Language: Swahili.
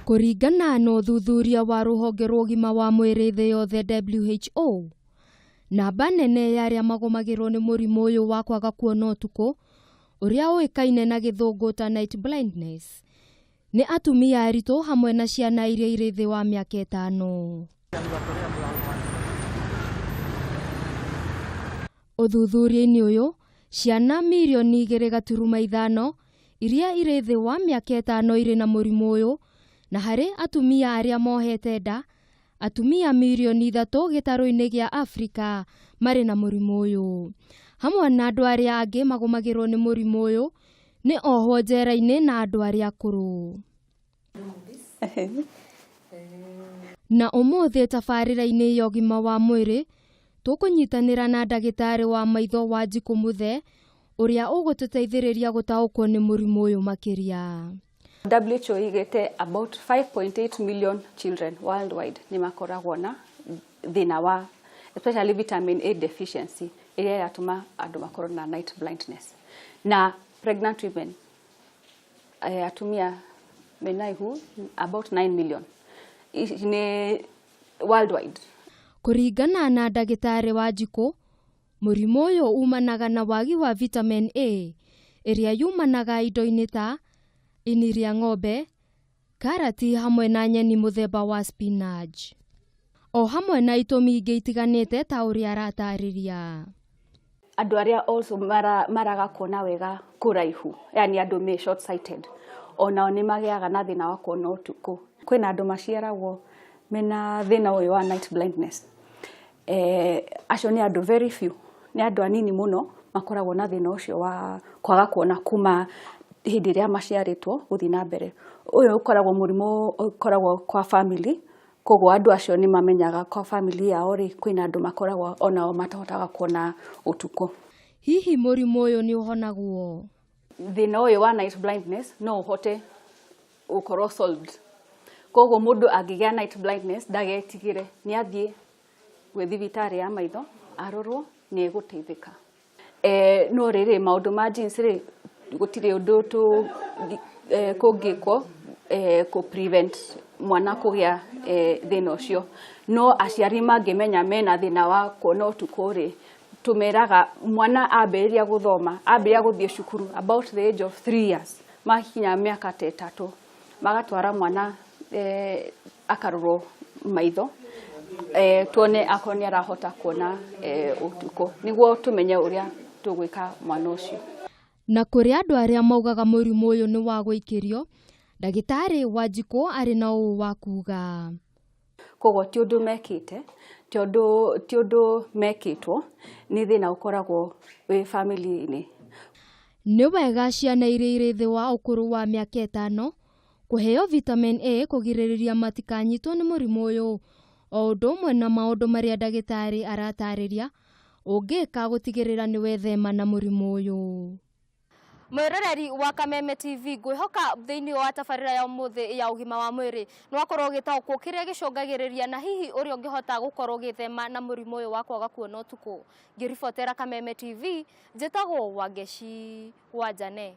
Kũringana na ũthuthuria wa rũhonge rwa ũgima wa mwĩrĩ thĩ yothe WHO, namba nene ya arĩa magomagĩrwo nĩ mũrimũ ũyũ wa kwaga kuona ũtukũ ũrĩa ũĩkaine na gĩthũngũ ta night blindness nĩ atumia aritũ hamwe na ciana iria irĩ thĩ wa mĩaka 5. Ũthuthuria-inĩ ũyũ, ciana mirioni 2.5 iria irĩ thĩ wa mĩaka 5 irĩ na mũrimũ ũyũ, na harĩ atumia arĩa mohete nda, atumia mirioni 3 gĩtarũ-inĩ gĩa Afrika marĩ na mũrimũ ũyũ. Hamwe na andũ arĩa angĩ magomagĩrwo nĩ mũrimũ ũyũ nĩ ohwo njera-inĩ na andũ arĩa akũrũ. Na ũmũthĩ tabarĩra-inĩ ya ũgima wa mwĩrĩ, tũkũnyitanĩra na ndagĩtarĩ wa maitho Wanjikũ Muthe ũrĩa ũgũtũteithĩrĩria gũtaũkwo nĩ mũrimũ ũyũ makĩria. WHO igĩte about 5.8 million children worldwide nĩ makoragwo na thĩna wa especially vitamin A deficiency ĩrĩa yatũma andũ makorwo na night blindness. Na pregnant women, atumia mena ihu about 9 million nĩ worldwide. Kũringana na ndagĩtarĩ Wanjikũ, mũrimũ ũyũ umanaga na wagi wa vitamin A ĩrĩa yumanaga indo-inĩ ta ini rĩa ng'ombe, karati hamwe na nyeni mũthemba wa spinach. O hamwe na itũmi ingĩ itiganĩte ta ũrĩa aratarĩria. Andũ arĩa also maraga kuona wega kũraihu, yani andũ me short sighted, onao nĩ magĩaga na thĩna wa kuona ũtukũ. Kwĩna andũ maciaragwo mena thĩna ũyũ wa night blindness. Acio nĩ andũ very few, nĩ andũ anini mũno makoragwo na thĩna ũcio wa kwaga kuona kuma hĩndĩ ĩrĩa maciarĩtwo gũthiĩ na mbere. Ũyũ ũkoragwo mũrimũ ũkoragwo kwa family, koguo andũ acio nĩ mamenyaga kwa family yao rĩ kwĩna andũ makoragwo onao matahotaga kuona ũtukũ. Hihi mũrimũ ũyũ nĩ ũhonagwo? Thĩna ũyũ wa night blindness no ũhote gũkorwo solved. Koguo mũndũ angĩgĩa night blindness ndagetigĩre, nĩ athiĩ gwĩ thibitarĩ ya maitho arorwo nĩ egũteithĩka. No rĩrĩ maũndũ ma genes rĩ gũtirĩ ũndũ kũngĩkwo kũ prevent mwana kũgĩa thĩna ũcio. No aciari mangĩmenya mena thĩna wa kuona ũtukũ rĩ, tũmeraga mwana ambĩrĩria gũthoma, ambĩrĩria gũthiĩ cukuru about the age of 3 years, makinya mĩaka 3, magatwara mwana akarorwo maitho, tuone akorwo nĩ arahota kuona ũtukũ, nĩguo tũmenye ũrĩa tũgwĩka mwana ũcio. Na kũrĩ andũ arĩa maugaga mũrimũ ũyũ nĩ wa gũikĩrio, ndagĩtarĩ Wanjikũ arĩ na ũũ wa kuga. Koguo ti ũndũ mekĩte, ti ũndũ mekĩtwo, nĩ thĩna ũkoragwo wĩ family-inĩ. Nĩ wega ciana iria irĩ thĩ wa ũkũrũ wa mĩaka 5 kũheo vitamin A kũgirĩrĩria matikanyitwo nĩ mũrimũ ũyũ, o ũndũ ũmwe na maũndũ marĩa ndagĩtarĩ aratarĩria ũngĩka gũtigĩrĩra nĩ wethema na mũrimũ ũyũ. Mwĩroreri wa Kameme TV, ngwĩhoka thĩinĩ wa tabarĩra ya ũmũthĩ ya ũgima wa mwĩrĩ nĩ wakorwo ũgĩtaũkwo kĩrĩa gĩcũngagĩrĩria na hihi ũrĩa ũngĩhota gũkorwo ũgĩthema na mũrimũ ũyũ wa kwaga kuona ũtukũ. Ngĩribotera Kameme TV, njĩtagwo Wangeci Wanjane.